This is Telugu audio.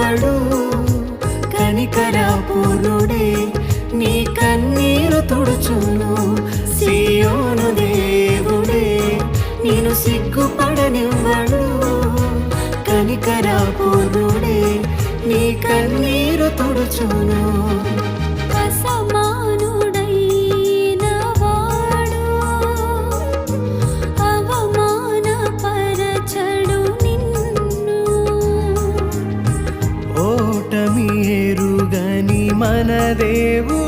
పడనివ్వడు. కనికరపూర్ణుడే నీ కన్నీరు తుడుచును. సియోను దేవుడే నేను సిగ్గుపడనివ్వడు. కనికరపూర్ణుడే నీ కన్నీరు తుడుచును. అసమానుడైన వాడు అవమానపరచడు నిన్ను. ఓటమి ఎరుగని మన దేవుడు